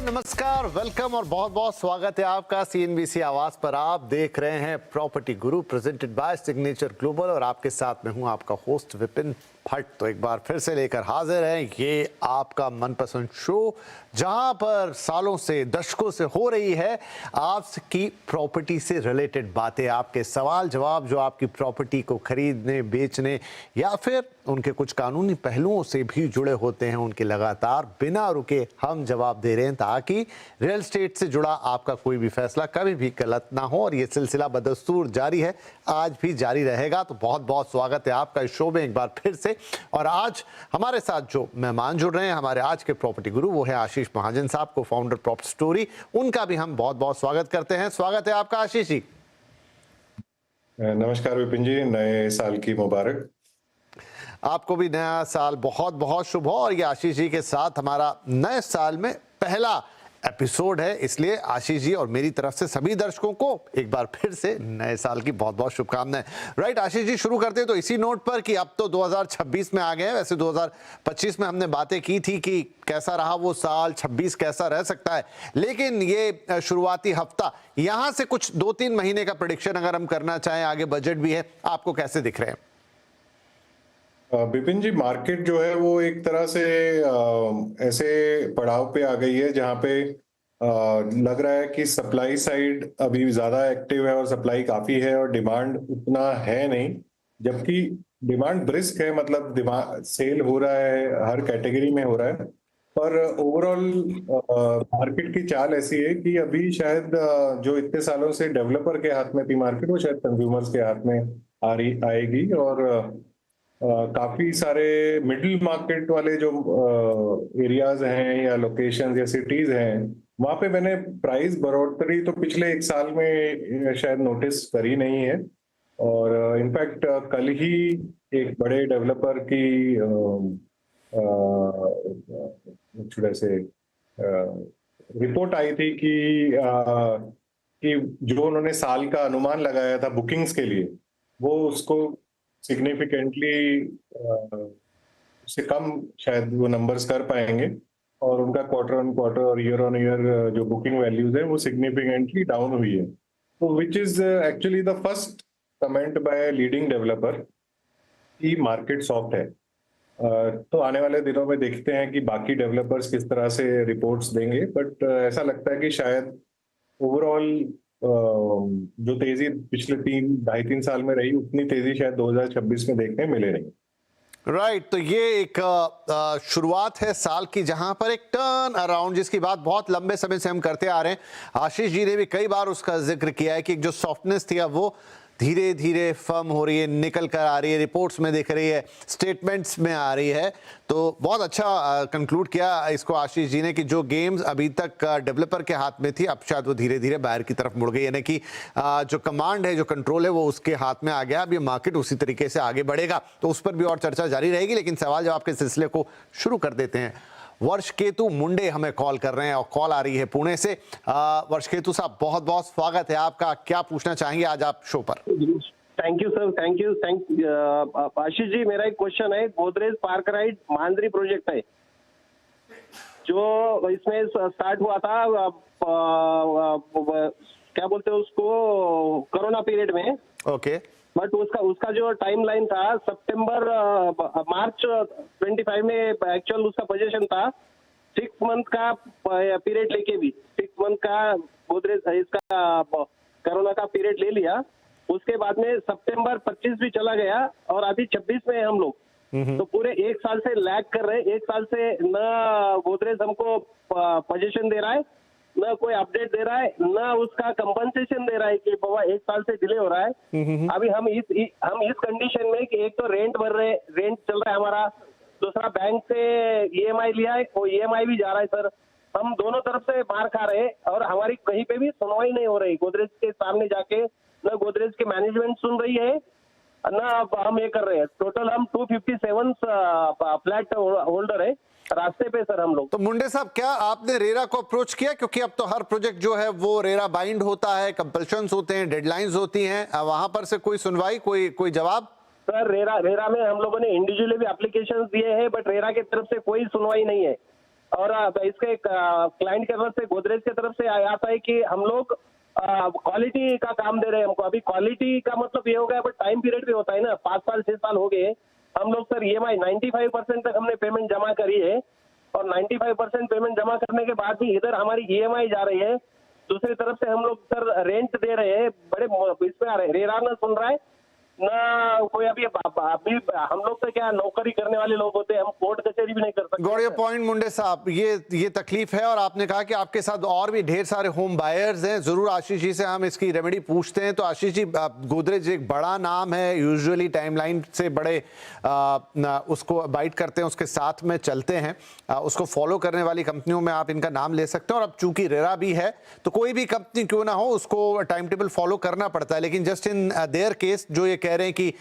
नमस्कार, वेलकम और बहुत बहुत स्वागत है आपका सीएनबीसी आवाज पर। आप देख रहे हैं property Guru presented by signature global और आपके साथ में हूं आपका होस्ट विपिन भट्ट। तो एक बार फिर से लेकर हाजिर है ये आपका मनपसंद शो, जहां पर सालों से दशकों से हो रही है आपकी प्रॉपर्टी से रिलेटेड बातें, आपके सवाल जवाब जो आपकी प्रॉपर्टी को खरीदने बेचने या फिर उनके कुछ कानूनी पहलुओं से भी जुड़े होते हैं, उनके लगातार बिना रुके हम जवाब दे रहे हैं ताकि रियल एस्टेट से जुड़ा आपका कोई भी फैसला कभी भी गलत ना हो। और ये सिलसिला बदस्तूर जारी है, आज भी जारी रहेगा। तो बहुत बहुत स्वागत है आपका इस शो में एक बार फिर से। और आज हमारे साथ जो मेहमान जुड़ रहे हैं, हमारे आज के प्रॉपर्टी गुरु, वो है आशीष महाजन साहब, को फाउंडर प्रॉपर्टी स्टोरी। उनका भी हम बहुत बहुत स्वागत करते हैं। स्वागत है आपका आशीष जी। नमस्कार विपिन जी, नए साल की मुबारक। आपको भी नया साल बहुत बहुत शुभ हो। और ये आशीष जी के साथ हमारा नए साल में पहला एपिसोड है, इसलिए आशीष जी और मेरी तरफ से सभी दर्शकों को एक बार फिर से नए साल की बहुत बहुत शुभकामनाएं। राइट आशीष जी, शुरू करते हैं तो इसी नोट पर कि अब तो 2026 में आ गए हैं। वैसे 2025 में हमने बातें की थी कि कैसा रहा वो साल, 26 कैसा रह सकता है, लेकिन ये शुरुआती हफ्ता, यहां से कुछ 2-3 महीने का प्रेडिक्शन अगर हम करना चाहें, आगे बजट भी है, आपको कैसे दिख रहे हैं? विपिन जी, मार्केट जो है वो एक तरह से ऐसे पड़ाव पे आ गई है जहां पे लग रहा है कि सप्लाई साइड अभी ज्यादा एक्टिव है और सप्लाई काफी है और डिमांड उतना है नहीं, जबकि डिमांड ब्रिस्क है, मतलब डिमांड सेल हो रहा है, हर कैटेगरी में हो रहा है। पर ओवरऑल मार्केट की चाल ऐसी है कि अभी शायद जो इतने सालों से डेवलपर के हाथ में थी मार्केट, वो शायद कंज्यूमर्स के हाथ में आ रही आएगी। और काफी सारे मिडिल मार्केट वाले जो एरियाज हैं या लोकेशंस या सिटीज हैं, वहां पे मैंने प्राइस बढ़ोतरी तो पिछले एक साल में शायद नोटिस करी नहीं है। और इनफैक्ट कल ही एक बड़े डेवलपर की ऐसे रिपोर्ट आई थी कि जो उन्होंने साल का अनुमान लगाया था बुकिंग्स के लिए, वो उसको सिग्निफिकेंटली उससे कम शायद वो नंबर्स कर पाएंगे। और उनका क्वार्टर ऑन क्वार्टर और ईयर ऑन ईयर जो बुकिंग वैल्यूज है वो सिग्निफिकेंटली डाउन हुई है। तो which is actually the first comment bye leading developer कि मार्केट सॉफ्ट है। तो आने वाले दिनों में देखते हैं कि बाकी डेवलपर्स किस तरह से रिपोर्ट्स देंगे, बट ऐसा लगता है कि शायद ओवरऑल जो तेजी पिछले 2.5-3 साल में रही, उतनी तेजी शायद 2026 में देखने मिले नहीं। राइट तो ये एक शुरुआत है साल की, जहां पर एक टर्न अराउंड, जिसकी बात बहुत लंबे समय से हम करते आ रहे हैं। आशीष जी ने भी कई बार उसका जिक्र किया है कि जो सॉफ्टनेस थी अब वो धीरे धीरे फर्म हो रही है, निकल कर आ रही है, रिपोर्ट्स में दिख रही है, स्टेटमेंट्स में आ रही है। तो बहुत अच्छा कंक्लूड किया इसको आशीष जी ने कि जो गेम्स अभी तक डेवलपर के हाथ में थी, अब शायद वो धीरे धीरे बाहर की तरफ मुड़ गई, यानी कि जो कमांड है, जो कंट्रोल है, वो उसके हाथ में आ गया। अब ये मार्केट उसी तरीके से आगे बढ़ेगा, तो उस पर भी और चर्चा जारी रहेगी। लेकिन सवाल जवाब के सिलसिले को शुरू कर देते हैं। वर्षकेतु मुंडे हमें कॉल कर रहे हैं और कॉल आ रही है पुणे से। वर्षकेतु साहब, बहुत बहुत स्वागत है आपका। क्या पूछना चाहेंगे आज आप शो पर? Thank you sir, thank you. Ashish ji, मेरा एक क्वेश्चन है। Godrej park ridge Manjari project है जो इसमें स्टार्ट हुआ था, क्या बोलते हैं उसको, कोरोना पीरियड में। ओके। बट उसका जो टाइमलाइन था मार्च 25 में एक्चुअल उसका पोजीशन था 6 मंथ का पीरियड लेके भी 6 मंथ का गोदरेज इसका कोरोना का पीरियड ले लिया। उसके बाद में सितंबर 25 भी चला गया और अभी 26 में हम लोग, तो पूरे 1 साल से लैग कर रहे हैं। 1 साल से न गोदरेज हमको पोजीशन दे रहा है, न कोई अपडेट दे रहा है, न उसका कंपनसेशन दे रहा है कि बाबा 1 साल से डिले हो रहा है। अभी हम इस कंडीशन में कि एक तो रेंट भर रहे, रेंट चल रहा है हमारा, दूसरा बैंक से ईएमआई लिया है, वो ईएमआई भी जा रहा है सर। हम दोनों तरफ से मार खा रहे हैं और हमारी कहीं पे भी सुनवाई नहीं हो रही। गोदरेज के सामने जाके न गोदरेज के मैनेजमेंट सुन रही है, न हम ये कर रहे हैं। टोटल हम 257 फ्लैट होल्डर है रास्ते पे सर हम लोग। तो मुंडे साहब, क्या आपने रेरा को अप्रोच किया? क्योंकि अब तो हर प्रोजेक्ट जो है वो रेरा बाइंड होता है, कंपल्शंस होते हैं, डेडलाइंस होती हैं, वहां पर से कोई सुनवाई, कोई जवाब? सर रेरा में हम लोगों ने इंडिविजुअली भी एप्लीकेशंस दिए हैं, बट रेरा की तरफ से कोई सुनवाई नहीं है। और इसके क्लाइंट की तरफ से, गोदरेज की तरफ से आता है कि हम लोग क्वालिटी का काम दे रहे हैं हमको। अभी क्वालिटी का मतलब ये हो गया, बट टाइम पीरियड भी होता है ना, 5 साल 6 साल हो गए हम लोग सर EMI 95% तक हमने पेमेंट जमा करी है, और 95% पेमेंट जमा करने के बाद भी इधर हमारी EMI जा रही है, दूसरी तरफ से हम लोग सर रेंट दे रहे हैं, बड़े इसमें आ रहे हैं, रेरा ना सुन रहा है ना कोई। अभी हम लोग तो क्या नौकरी करने वाले लोग होते हैं, हम कोर्ट कचहरी भी नहीं कर सकते। गॉट योर पॉइंट मुंडे साहब, ये तकलीफ है, और आपने कहा कि आपके साथ और भी ढेर सारे होम बायर्स हैं। जरूर आशीष जी से हम इसकी रेमेडी पूछते हैं। तो आशीष जी, गोदरेज एक बड़ा नाम है, यूजुअली टाइमलाइन से बड़े उसको बाइट करते हैं, उसके साथ में चलते हैं, उसको फॉलो करने वाली कंपनियों में आप इनका नाम ले सकते हैं। और अब चूंकि रेरा भी है तो कोई भी कंपनी क्यों ना हो उसको टाइम टेबल फॉलो करना पड़ता है। लेकिन जस्ट इन देयर केस जो ये कह रहे हैं कि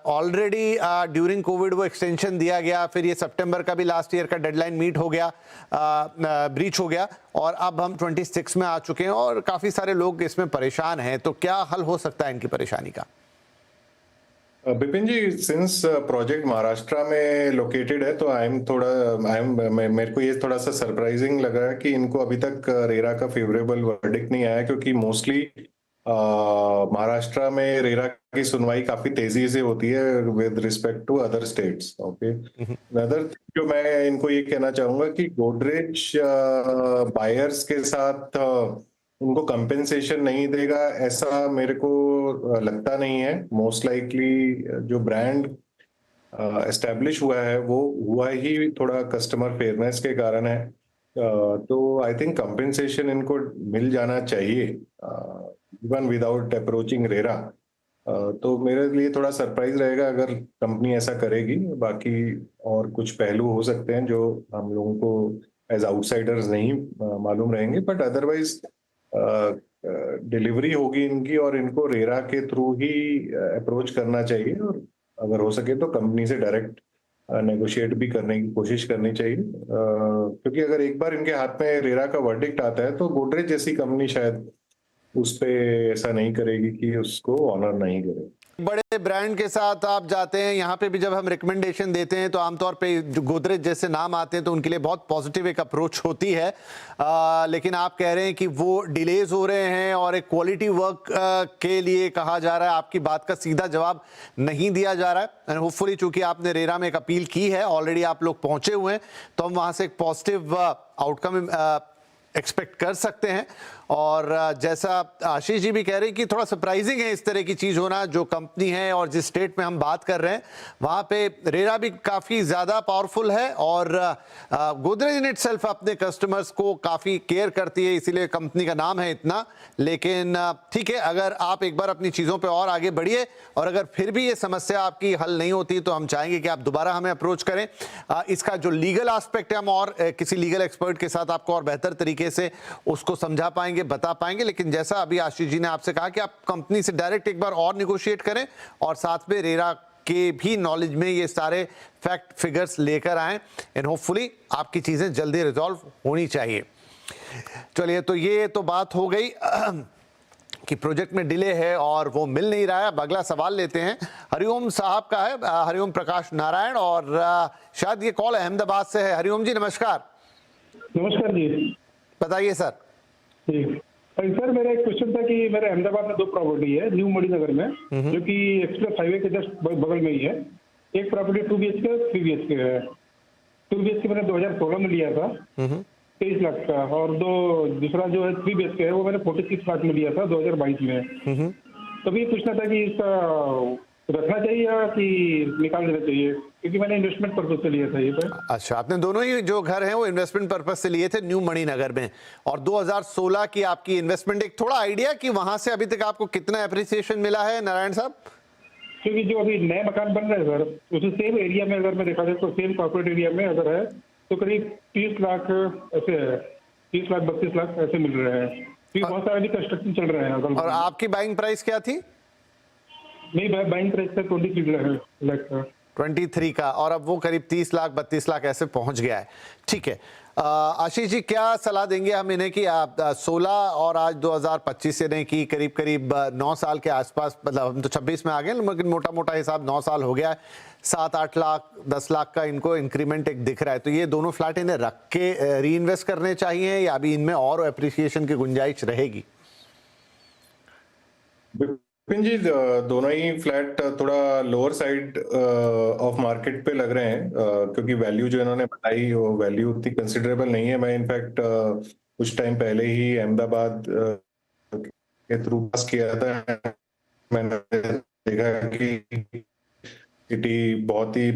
ऑलरेडी ड्यूरिंग कोविड वो एक्सटेंशन दिया गया, फिर ये सितंबर का भी लास्ट ईयर का डेडलाइन मीट हो गया, ब्रीच हो गया, और अब हम 26 में आ चुके हैं और काफी सारे लोग इसमें परेशान हैं। तो क्या हल हो सकता है इनकी परेशानी का? बिपिन जी, सिंस प्रोजेक्ट महाराष्ट्र में लोकेटेड है तो मेरे को ये थोड़ा सा सरप्राइजिंग लग रहा है कि इनको अभी तक रेरा का फेवरेबल वर्डिक्ट नहीं आया, क्योंकि मोस्टली महाराष्ट्र में रेरा की सुनवाई काफी तेजी से होती है with respect to other states. Okay, other जो मैं इनको ये कहना चाहूंगा कि गोदरेज बायर्स के साथ उनको कंपेंसेशन नहीं देगा, ऐसा मेरे को लगता नहीं है। मोस्ट लाइकली जो ब्रांड एस्टेब्लिश हुआ है वो हुआ ही थोड़ा कस्टमर फेयरनेस के कारण है। तो आई थिंक कंपेंसेशन इनको मिल जाना चाहिए इवन विदाउट अप्रोचिंग रेरा। तो मेरे लिए थोड़ा सरप्राइज रहेगा अगर कंपनी ऐसा करेगी। बाकी और कुछ पहलू हो सकते हैं जो हम लोगों को एज आउटसाइडर्स नहीं मालूम रहेंगे, बट अदरवाइज डिलीवरी होगी इनकी और इनको रेरा के थ्रू ही अप्रोच करना चाहिए, और अगर हो सके तो कंपनी से डायरेक्ट नेगोशिएट भी करने की कोशिश करनी चाहिए। क्योंकि अगर एक बार इनके हाथ में रेरा का वर्डिक्ट आता है तो गोदरेज जैसी कंपनी शायद उस पे ऐसा नहीं करेगी कि उसको ऑनर नहीं करे। बड़े ब्रांड के साथ आप जाते हैं, यहाँ पे भी जब हम रिकमेंडेशन देते हैं तो आमतौर पे जो गोदरेज जैसे नाम आते हैं तो उनके लिए बहुत पॉजिटिव एक अप्रोच होती है। लेकिन आप कह रहे हैं कि वो डिलेज हो रहे हैं और एक क्वालिटी वर्क के लिए कहा जा रहा है, आपकी बात का सीधा जवाब नहीं दिया जा रहा है। एंड होपफुली चूंकि आपने रेरा में एक अपील की है, ऑलरेडी आप लोग पहुंचे हुए हैं, तो हम वहां से एक पॉजिटिव आउटकम एक्सपेक्ट कर सकते हैं। और जैसा आशीष जी भी कह रहे हैं कि थोड़ा सरप्राइजिंग है इस तरह की चीज होना, जो कंपनी है और जिस स्टेट में हम बात कर रहे हैं वहां पे रेरा भी काफी ज्यादा पावरफुल है, और गोदरेज इन इटसेल्फ अपने कस्टमर्स को काफी केयर करती है, इसीलिए कंपनी का नाम है इतना। लेकिन ठीक है, अगर आप एक बार अपनी चीजों पे और आगे बढ़िए, और अगर फिर भी ये समस्या आपकी हल नहीं होती तो हम चाहेंगे कि आप दोबारा हमें अप्रोच करें। इसका जो लीगल एस्पेक्ट है हम और किसी लीगल एक्सपर्ट के साथ आपको और बेहतर तरीके से उसको समझा पाएंगे, बता पाएंगे। लेकिन जैसा अभी आशीष जी ने आपसे कहा कि आप कंपनी से डायरेक्ट एक बार और निगोशिएट करें, और साथ में रेरा के भी नॉलेज में ये सारे फैक्ट फिगर्स लेकर आएं, एंड होपफुली आपकी चीजें जल्दी रिजॉल्व होनी चाहिए। चलिए, तो ये तो बात हो गई कि प्रोजेक्ट में डिले है और वो मिल नहीं रहा है। अब अगला सवाल लेते हैं, हरिओम साहब का है, हरिओम प्रकाश नारायण, और शायद ये कॉल अहमदाबाद से है। हरिओम जी नमस्कार। नमस्कार जी, बताइए सर। जी सर, मेरा एक क्वेश्चन था कि मेरे अहमदाबाद में 2 प्रॉपर्टी है न्यू मणिनगर में, जो कि एक्सप्रेस हाईवे के जस्ट बगल में ही है। एक प्रॉपर्टी 2 BHK 3 BHK है। 2 BHK मैंने 2016 में लिया था 23 लाख का, और दूसरा जो है 3 BHK है वो मैंने 46 लाख में लिया था 2022 में। तो भी पूछना था कि इसका रखना चाहिए या कि निकाल देना चाहिए, क्योंकि मैंने इन्वेस्टमेंट पर्पज से लिया था ये पे। अच्छा, आपने दोनों ही जो घर हैं वो इन्वेस्टमेंट पर्पज से लिए थे न्यू मणिनगर में, और 2016 की आपकी इन्वेस्टमेंट। एक थोड़ा आइडिया कि वहां से अभी तक आपको कितना एप्रिसिएशन मिला है नारायण साहब? क्योंकि जो अभी नए मकान बन रहे हैं सर, उसी सेम एरिया में अगर मैं देखा जाए तो सेम कॉर्पोरेट एरिया में अगर है तो करीब 30 लाख ऐसे है, 30 लाख 32 लाख ऐसे मिल रहे हैं, क्योंकि बहुत सारे अभी कंस्ट्रक्शन चल रहे हैं। और आपकी बाइंग प्राइस क्या थी? नहीं, बाइंग प्राइस था 23 लाख का, 23 का, और अब वो करीब 30 लाख 32 लाख ऐसे पहुंच गया है। ठीक है, आशीष जी, क्या सलाह देंगे हम इन्हें कि आप 16 और आज 2025 यानी कि करीब करीब 9 साल के आसपास, मतलब हम तो 26 में आ गए, लेकिन मोटा मोटा हिसाब 9 साल हो गया है, 7-8 लाख 10 लाख का इनको इंक्रीमेंट एक दिख रहा है, तो ये दोनों फ्लैट इन्हें रख के री इन्वेस्ट करने चाहिए या अभी इनमें और अप्रिसिएशन की गुंजाइश रहेगी? विपिन जी, दोनों ही फ्लैट थोड़ा लोअर साइड ऑफ मार्केट पे लग रहे हैं, क्योंकि वैल्यू जो इन्होंने बताई वो वैल्यू उतनी कंसिडरेबल नहीं है। मैं इनफैक्ट कुछ टाइम पहले ही अहमदाबाद के थ्रू पास किया था, मैंने देखा कि सिटी बहुत ही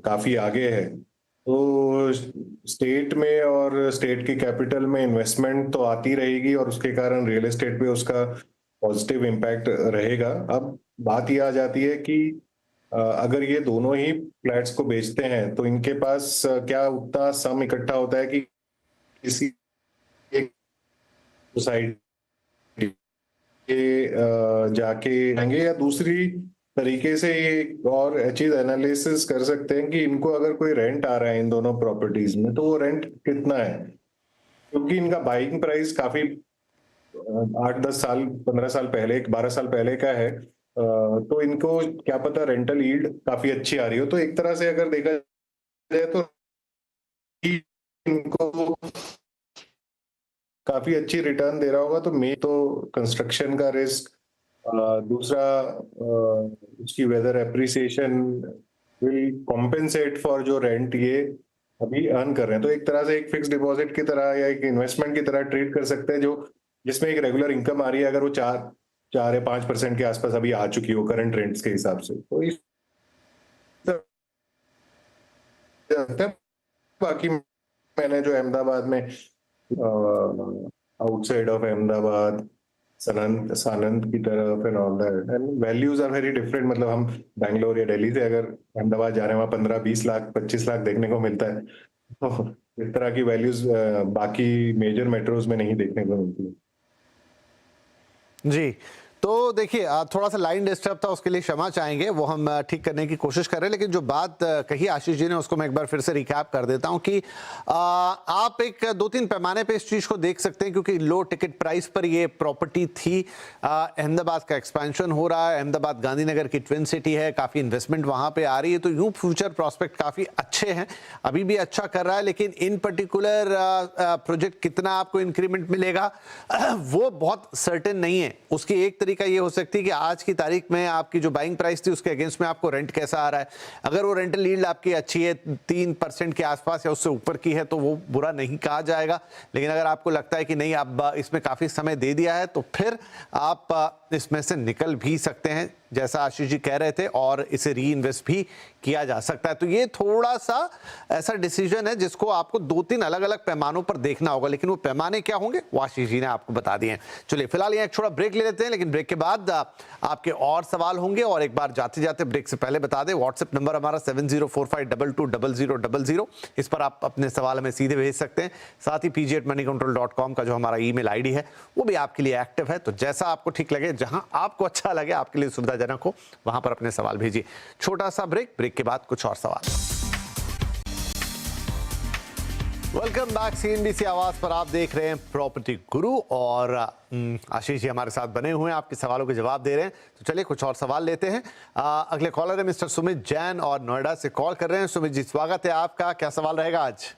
काफी आगे है। तो स्टेट में और स्टेट की कैपिटल में इन्वेस्टमेंट तो आती रहेगी और उसके कारण रियल एस्टेट पे उसका पॉजिटिव इम्पैक्ट रहेगा। अब बात ये आ जाती है कि अगर ये दोनों ही फ्लैट्स को बेचते हैं तो इनके पास क्या उतना सम इकट्ठा होता है कि किसी एक सोसाइटी जाके जाएंगे, या दूसरी तरीके से ये और चीज एनालिसिस कर सकते हैं कि इनको अगर कोई रेंट आ रहा है इन दोनों प्रॉपर्टीज में तो वो रेंट कितना है, क्योंकि इनका बाइंग प्राइस काफी 8-10 साल 15 साल पहले 12 साल पहले का है। तो इनको क्या पता रेंटल यील्ड काफी अच्छी आ रही हो, तो एक तरह से अगर देखा जाए तो इनको काफी अच्छी रिटर्न दे रहा होगा। तो मे तो कंस्ट्रक्शन का रिस्क, दूसरा उसकी whether appreciation will compensate for जो रेंट ये अभी अर्न कर रहे हैं। तो एक तरह से एक फिक्स डिपॉजिट की तरह या एक इन्वेस्टमेंट की तरह ट्रीट कर सकते हैं, जो जिसमें एक रेगुलर इनकम आ रही है, अगर वो 4 या 5% के आसपास अभी आ चुकी हो करंट रेंट्स के हिसाब से। तो इस बाकी मैंने जो अहमदाबाद में आउटसाइड ऑफ अहमदाबाद सानंद की तरफ and all that, and values are very different. मतलब हम बैंगलोर या दिल्ली से अगर अहमदाबाद जा रहे हैं, वहाँ 15-20 लाख 25 लाख देखने को मिलता है, तो इस तरह की वैल्यूज बाकी मेजर मेट्रोज में नहीं देखने को मिलती है। जी, तो देखिए थोड़ा सा लाइन डिस्टर्ब था, उसके लिए क्षमा चाहेंगे, वो हम ठीक करने की कोशिश कर रहे हैं। लेकिन जो बात कही आशीष जी ने उसको मैं एक बार फिर से रिकैप कर देता हूं कि आप एक 2-3 पैमाने पे इस चीज़ को देख सकते हैं, क्योंकि लो टिकट प्राइस पर ये प्रॉपर्टी थी। अहमदाबाद का एक्सपेंशन हो रहा है, अहमदाबाद गांधीनगर की ट्विन सिटी है, काफ़ी इन्वेस्टमेंट वहाँ पर आ रही है, तो यूँ फ्यूचर प्रॉस्पेक्ट काफ़ी अच्छे हैं, अभी भी अच्छा कर रहा है। लेकिन इन पर्टिकुलर प्रोजेक्ट कितना आपको इंक्रीमेंट मिलेगा वो बहुत सर्टेन नहीं है। उसकी एक तरीका ये हो सकती है कि आज की तारीख में आपकी जो बाइंग प्राइस थी उसके अगेंस्ट में आपको रेंट कैसा आ रहा है। अगर वो रेंटल यील्ड आपकी अच्छी है, 3% के आसपास या उससे ऊपर की है, तो वो बुरा नहीं कहा जाएगा। लेकिन अगर आपको लगता है कि नहीं, आप इसमें काफ़ी समय दे दिया है, तो फिर आप इसमें से निकल भी सकते हैं, जैसा आशीष जी कह रहे थे, और इसे री इन्वेस्ट भी किया जा सकता है। तो ये थोड़ा सा ऐसा डिसीजन है जिसको आपको 2-3 अलग अलग पैमानों पर देखना होगा, लेकिन वो पैमाने क्या होंगे वो आशीष जी ने आपको बता दिए हैं। चलिए फिलहाल यहाँ एक छोटा ब्रेक ले लेते हैं, लेकिन ब्रेक के बाद आपके और सवाल होंगे। और एक बार जाते जाते ब्रेक से पहले बता दें, व्हाट्सएप नंबर हमारा 7045220000, इस पर आप अपने सवाल हमें सीधे भेज सकते हैं। साथ ही pg@moneycontrol.com का जो हमारा ईमेल आईडी है वो भी आपके लिए एक्टिव है। तो जैसा आपको ठीक लगे, जहां आपको अच्छा लगे, आपके लिए सुविधाजनक हो, वहां पर अपने सवाल भेजिए। छोटा सा ब्रेक के बाद कुछ और सवाल। वेलकम बैक, सीएनबीसी आवाज पर आप देख रहे हैं प्रॉपर्टी गुरु, और आशीष जी हमारे साथ बने हुए हैं, आपके सवालों के जवाब दे रहे हैं। तो चलिए कुछ और सवाल लेते हैं। अगले कॉलर है मिस्टर सुमित जैन और नोएडा से कॉल कर रहे हैं। सुमित जी, स्वागत है आपका, क्या सवाल रहेगा आज?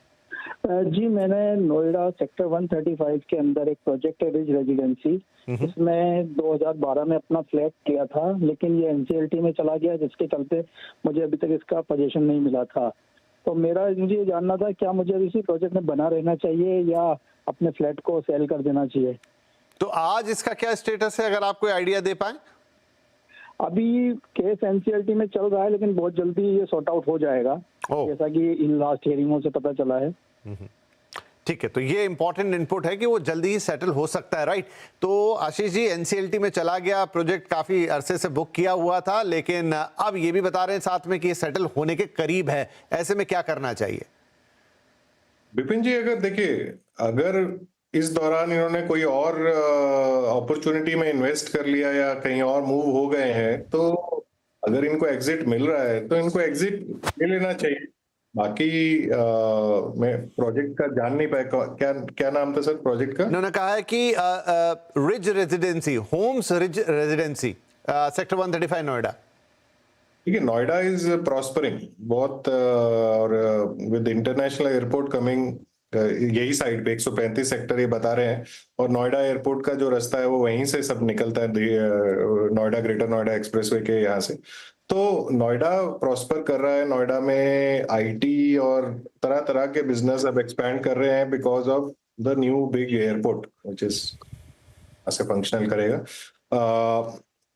जी, मैंने नोएडा सेक्टर 135 के अंदर एक प्रोजेक्ट है, रिज रेजिडेंसी। इसमें 2012 में अपना फ्लैट किया था, लेकिन ये एनसीएलटी में चला गया, जिसके चलते मुझे अभी तक इसका पोजीशन नहीं मिला था। तो मुझे ये जानना था, क्या मुझे इसी प्रोजेक्ट में बना रहना चाहिए या अपने फ्लैट को सेल कर देना चाहिए? तो आज इसका क्या स्टेटस है, अगर आप कोई आइडिया दे पाए? अभी केस एनसीएलटी में चल रहा है, लेकिन बहुत जल्दी ये सॉर्ट आउट हो जाएगा, जैसा कि इन लास्ट हियरिंगों से पता चला है। ठीक है, तो ये इंपॉर्टेंट इनपुट है कि वो जल्दी ही सेटल हो सकता है, राइट? तो आशीष जी, एनसीएलटी में चला गया, प्रोजेक्ट काफी अरसे से बुक किया हुआ था, लेकिन अब ये भी बता रहे हैं साथ में कि ये सेटल होने के करीब है। ऐसे में क्या करना चाहिए? विपिन जी, अगर देखिए, अगर इस दौरान इन्होंने कोई और अपॉर्चुनिटी में इन्वेस्ट कर लिया या कहीं और मूव हो गए हैं, तो अगर इनको एग्जिट मिल रहा है तो इनको एग्जिट ले लेना चाहिए। बाकी मैं प्रोजेक्ट का जान नहीं पाया, क्या क्या नाम था सर प्रोजेक्ट का? उन्होंने कहा है कि Ridge Residency, homes Ridge Residency, sector 135 Noida. ठीक है, नोएडा इज प्रॉस्परिंग बहुत, और विद इंटरनेशनल एयरपोर्ट कमिंग यही साइड पे 135 सेक्टर ये बता रहे हैं, और नोएडा एयरपोर्ट का जो रास्ता है वो वहीं से सब निकलता है, नोएडा ग्रेटर नोएडा एक्सप्रेसवे के यहाँ से। तो नोएडा प्रॉस्पर कर रहा है, नोएडा में आईटी और तरह तरह के बिजनेस अब एक्सपैंड कर रहे हैं because of the new big airport which is ऐसे फंक्शनल करेगा।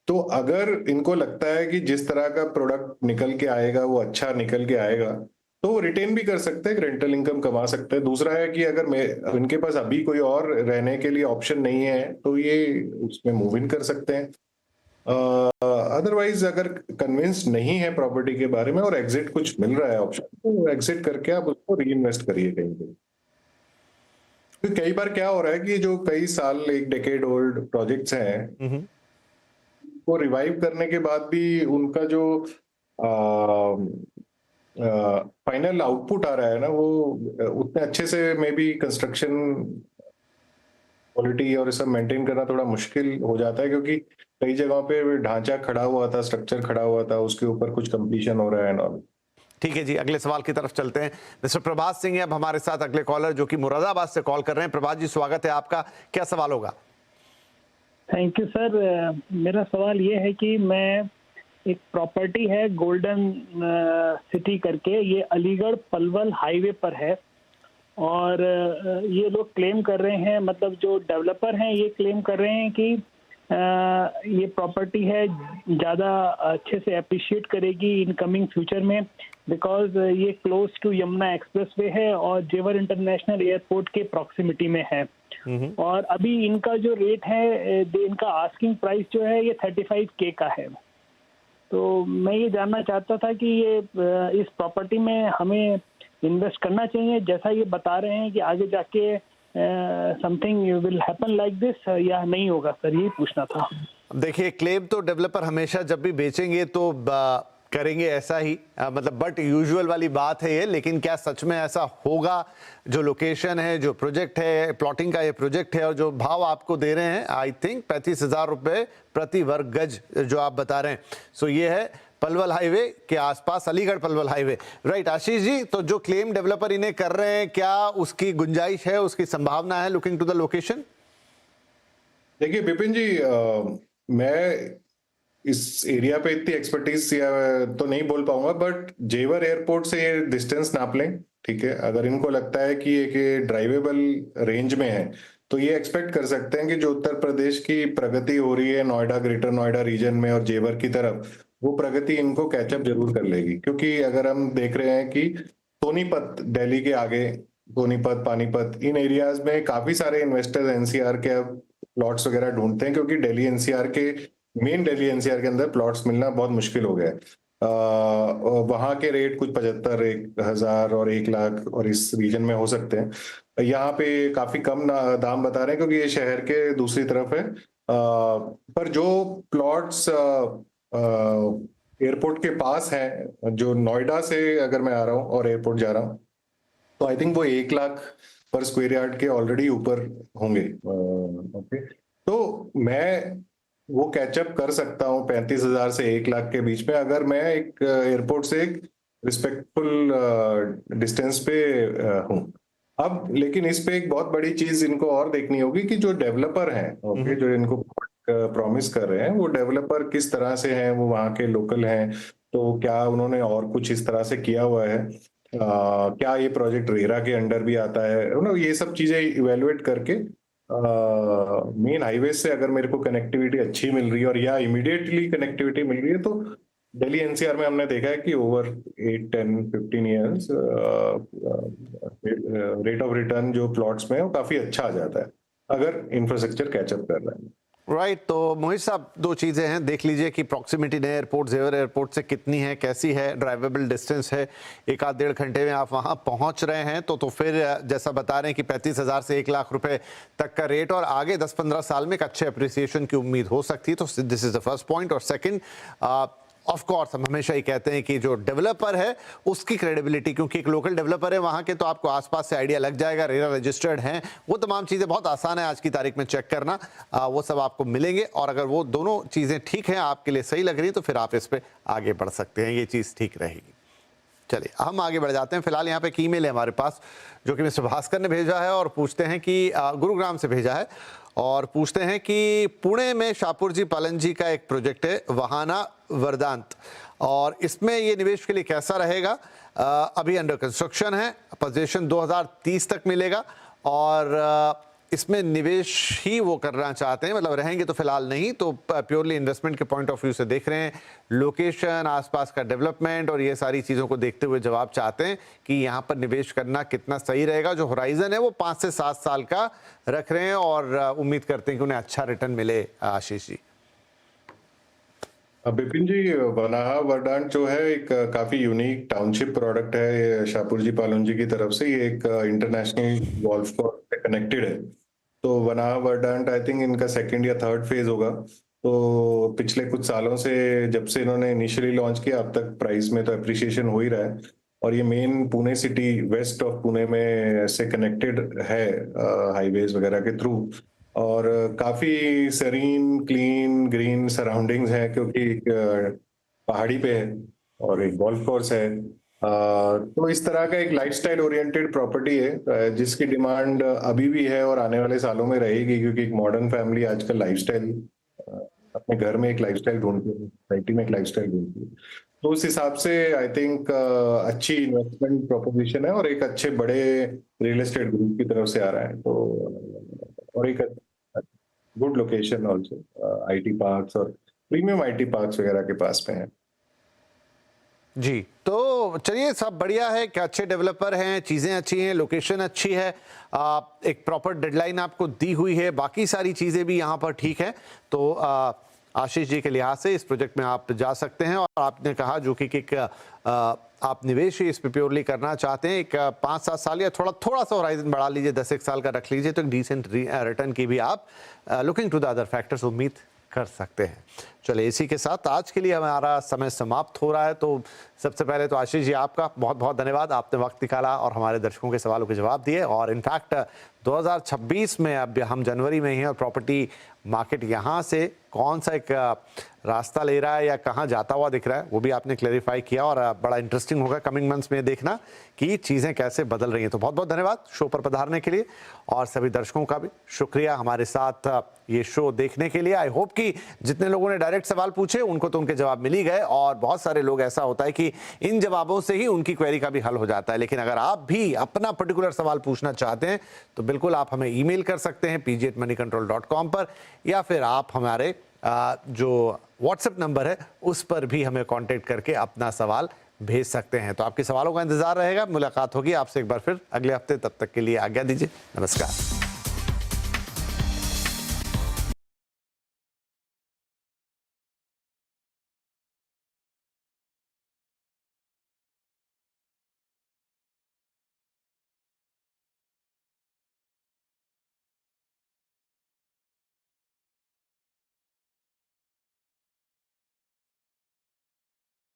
तो अगर इनको लगता है कि जिस तरह का प्रोडक्ट निकल के आएगा वो अच्छा निकल के आएगा, तो वो रिटेन भी कर सकते हैं, रेंटल इनकम कमा सकते हैं। दूसरा है कि अगर इनके पास अभी कोई और रहने के लिए ऑप्शन नहीं है तो ये उसमें मूव इन कर सकते हैं। अदरवाइज अगर कन्विंस नहीं है प्रॉपर्टी के बारे में और एग्जिट कुछ मिल रहा है ऑप्शन, तो एग्जिट करके आप उसको री इन्वेस्ट करिए कहीं पे। तो कई बार क्या हो रहा है कि जो कई साल, एक डेकेड ओल्ड प्रोजेक्ट्स हैं, वो रिवाइव करने के बाद भी उनका जो फाइनल आउटपुट आ रहा है ना, वो उतने अच्छे से मे बी कंस्ट्रक्शन क्वालिटी और सब मेंटेन करना थोड़ा मुश्किल हो जाता है, क्योंकि कई जगहों पे ढांचा खड़ा हुआ था, स्ट्रक्चर खड़ा हुआ था, उसके ऊपर कुछ कंप्लीशन हो रहा है ना। ठीक है जी, अगले सवाल की तरफ चलते हैं। मिस्टर प्रभात सिंह है अब हमारे साथ, अगले कॉलर जो कि मुरादाबाद से कॉल कर रहे हैं। प्रभात जी, स्वागत है आपका, क्या सवाल होगा? Thank you sir. मेरा सवाल ये है कि मैं एक प्रॉपर्टी है गोल्डन सिटी करके, ये अलीगढ़ पलवल हाईवे पर है, और ये लोग क्लेम कर रहे हैं, मतलब जो डेवलपर हैं ये क्लेम कर रहे हैं कि ये प्रॉपर्टी है ज़्यादा अच्छे से अप्रिशिएट करेगी इन कमिंग फ्यूचर में, बिकॉज ये क्लोज टू यमुना एक्सप्रेसवे है और जेवर इंटरनेशनल एयरपोर्ट के प्रॉक्सिमिटी में है। और अभी इनका जो रेट है, इनका आस्किंग प्राइस जो है ये 35K का है। तो मैं ये जानना चाहता था कि ये इस प्रॉपर्टी में हमें इन्वेस्ट करना चाहिए, जैसा ये बता रहे हैं कि आगे जाके something will happen like this, या नहीं होगा सर, यही पूछना था। देखिए, क्लेम तो डेवलपर हमेशा जब भी बेचेंगे तो करेंगे ऐसा ही, मतलब बट यूजुअल वाली बात है ये, लेकिन क्या सच में ऐसा होगा? जो लोकेशन है, जो प्रोजेक्ट है, प्लॉटिंग का ये प्रोजेक्ट है, और जो भाव आपको दे रहे हैं, आई थिंक 35,000 रुपये प्रति वर्ग गज जो आप बता रहे हैं, सो ये है पलवल हाईवे के आसपास, अलीगढ़ पलवल हाईवे, राइट? आशीष जी, तो जो क्लेम डेवलपर इन्हें कर रहे हैं, क्या उसकी गुंजाइश है, उसकी संभावना है, लुकिंग टू द लोकेशन? देखिए विपिन जी, मैं इस एरिया पे इतनी एक्सपर्टीज तो नहीं बोल पाऊंगा, बट जेवर एयरपोर्ट से ये डिस्टेंस नाप लें, ठीक है? अगर इनको लगता है कि एक ड्राइवेबल रेंज में है, तो ये एक्सपेक्ट कर सकते हैं कि जो उत्तर प्रदेश की प्रगति हो रही है नोएडा, ग्रेटर नोएडा रीजन में और जेवर की तरफ, वो प्रगति इनको कैचअप जरूर कर लेगी। क्योंकि अगर हम देख रहे हैं कि सोनीपत दिल्ली के आगे, सोनीपत, पानीपत, इन एरियाज में काफी सारे इन्वेस्टर्स एनसीआर के अब प्लॉट्स वगैरह ढूंढते हैं, क्योंकि दिल्ली एनसीआर के अंदर प्लॉट्स मिलना बहुत मुश्किल हो गया है। वहां के रेट कुछ 75, 1,000 और 1 लाख और इस रीजन में हो सकते हैं। यहाँ पे काफी कम दाम बता रहे हैं, क्योंकि ये शहर के दूसरी तरफ है। पर जो प्लॉट्स एयरपोर्ट के पास है, जो नोएडा से अगर मैं आ रहा हूँ और एयरपोर्ट जा रहा हूँ, तो आई थिंक वो 1 लाख पर स्क्वायर यार्ड के ऑलरेडी ऊपर होंगे। ओके, तो मैं वो कैचअप कर सकता हूँ 35,000 से 1 लाख के बीच में, अगर मैं एक एयरपोर्ट से एक रिस्पेक्टफुल डिस्टेंस पे हूँ। अब लेकिन इस पे एक बहुत बड़ी चीज इनको और देखनी होगी कि जो डेवलपर हैं, ओके, जो इनको प्रॉमिस कर रहे हैं, वो डेवलपर किस तरह से हैं, वो वहाँ के लोकल हैं, तो क्या उन्होंने और कुछ इस तरह से किया हुआ है, क्या ये प्रोजेक्ट रेरा के अंडर भी आता है, ये सब चीजें इवेलुएट करके मेन हाईवे से अगर मेरे को कनेक्टिविटी अच्छी मिल रही है और या इमीडिएटली कनेक्टिविटी मिल रही है, तो दिल्ली एनसीआर में हमने देखा है कि over 8, 10, 15 years rate of return जो प्लॉट्स में है वो काफी अच्छा आ जाता है, अगर इंफ्रास्ट्रक्चर कैचअप कर रहा है। राइट, तो मोहित साहब, 2 चीज़ें हैं, देख लीजिए कि प्रॉक्सिमिटी ने एयरपोर्ट, जेवर एयरपोर्ट से कितनी है, कैसी है, ड्राइवेबल डिस्टेंस है, 1-1.5 घंटे में आप वहां पहुंच रहे हैं, तो फिर जैसा बता रहे हैं कि 35,000 से 1 लाख रुपए तक का रेट, और आगे 10-15 साल में एक अच्छे अप्रिसिएशन की उम्मीद हो सकती है। तो this is the first point. और सेकंड, ऑफ कोर्स हम हमेशा ही कहते हैं कि जो डेवलपर है उसकी क्रेडिबिलिटी, क्योंकि एक लोकल डेवलपर है वहाँ के, तो आपको आसपास से आइडिया लग जाएगा, रेरा रजिस्टर्ड हैं, वो तमाम चीज़ें बहुत आसान है आज की तारीख में चेक करना, वो सब आपको मिलेंगे। और अगर वो दोनों चीज़ें ठीक हैं, आपके लिए सही लग रही हैं, तो फिर आप इस पर आगे बढ़ सकते हैं, ये चीज़ ठीक रहेगी। चलिए हम आगे बढ़ जाते हैं। फिलहाल यहाँ पे एक ईमेल है हमारे पास जो कि मिस्टर भास्कर ने भेजा है और पूछते हैं कि गुरुग्राम से भेजा है और पूछते हैं कि पुणे में शाहपुर जी पालन जी का एक प्रोजेक्ट है वहाना वरदांत, और इसमें ये निवेश के लिए कैसा रहेगा। अभी अंडर कंस्ट्रक्शन है, पोजीशन 2030 तक मिलेगा और इसमें निवेश ही वो करना चाहते हैं, मतलब रहेंगे तो फिलहाल नहीं, तो प्योरली इन्वेस्टमेंट के पॉइंट ऑफ व्यू से देख रहे हैं, लोकेशन, आसपास का डेवलपमेंट और ये सारी चीज़ों को देखते हुए जवाब चाहते हैं कि यहाँ पर निवेश करना कितना सही रहेगा। जो होराइजन है वो 5 से 7 साल का रख रहे हैं और उम्मीद करते हैं कि उन्हें अच्छा रिटर्न मिले। आशीष जी। बिपिन जी, वनाहा वरदान जो है एक काफी यूनिक टाउनशिप प्रोडक्ट है, ये शाहपुर जी पालन जी की तरफ से। ये एक इंटरनेशनल गोल्फ कोर्स से कनेक्टेड है। तो वनाहा वरदान आई थिंक इनका 2nd या 3rd फेज होगा। तो पिछले कुछ सालों से जब से इन्होंने इनिशियली लॉन्च किया अब तक प्राइस में तो अप्रिसिएशन हो ही रहा है, और ये main Pune city, west of Pune में से कनेक्टेड है हाईवेज वगैरह के थ्रू, और काफी सरीन, क्लीन, ग्रीन सराउंडिंग्स है क्योंकि पहाड़ी पे है और एक गोल्फ कोर्स है। तो इस तरह का एक लाइफस्टाइल ओरिएंटेड प्रॉपर्टी है जिसकी डिमांड अभी भी है और आने वाले सालों में रहेगी, क्योंकि एक मॉडर्न फैमिली आजकल लाइफस्टाइल, अपने घर में एक लाइफस्टाइल ढूंढती है, सोसाइटी में एक लाइफस्टाइल ढूंढती है। तो उस हिसाब से आई थिंक अच्छी इन्वेस्टमेंट प्रोपोजिशन है और एक अच्छे बड़े रियल एस्टेट ग्रुप की तरफ से आ रहा है। तो और एक good location also, IT parks और प्रीमियम आईटी पार्क्स वगैरह के पास में है जी। तो चलिए, सब बढ़िया है कि अच्छे डेवलपर हैं, चीज़ें अच्छी हैं, लोकेशन अच्छी है, एक प्रॉपर डेडलाइन आपको दी हुई है, बाकी सारी चीज़ें भी यहाँ पर ठीक है। तो आशीष जी के लिहाज से इस प्रोजेक्ट में आप जा सकते हैं। और आपने कहा जो कि आप निवेश ही इस पर प्योरली करना चाहते हैं, एक 5-7 साल या थोड़ा सा होराइजन बढ़ा लीजिए, 10-1 साल का रख लीजिए, तो एक डिसेंट रिटर्न की भी आप looking to the other factors उम्मीद कर सकते हैं। चलिए, इसी के साथ आज के लिए हमारा समय समाप्त हो रहा है। तो सबसे पहले तो आशीष जी आपका बहुत बहुत धन्यवाद, आपने वक्त निकाला और हमारे दर्शकों के सवालों के जवाब दिए। और इनफैक्ट 2026 में, अब हम जनवरी में ही हैं और प्रॉपर्टी मार्केट यहाँ से कौन सा एक रास्ता ले रहा है या कहाँ जाता हुआ दिख रहा है, वो भी आपने क्लैरिफाई किया और बड़ा इंटरेस्टिंग होगा कमिंग मंथ्स में देखना कि चीज़ें कैसे बदल रही हैं। तो बहुत बहुत धन्यवाद शो पर पधारने के लिए, और सभी दर्शकों का भी शुक्रिया हमारे साथ ये शो देखने के लिए। आई होप कि जितने लोगों ने डायरेक्ट सवाल पूछे उनको तो उनके जवाब मिल ही गए, और बहुत सारे लोग ऐसा होता है कि इन जवाबों से ही उनकी क्वेरी का भी हल हो जाता है। लेकिन अगर आप भी अपना पर्टिकुलर सवाल पूछना चाहते हैं तो बिल्कुल आप हमें ईमेल कर सकते हैं pg@moneycontrol.com पर, या फिर आप हमारे जो व्हाट्सएप नंबर है उस पर भी हमें कांटेक्ट करके अपना सवाल भेज सकते हैं। तो आपके सवालों का इंतजार रहेगा। मुलाकात होगी आपसे एक बार फिर अगले हफ्ते, तब तक के लिए आज्ञा दीजिए। नमस्कार।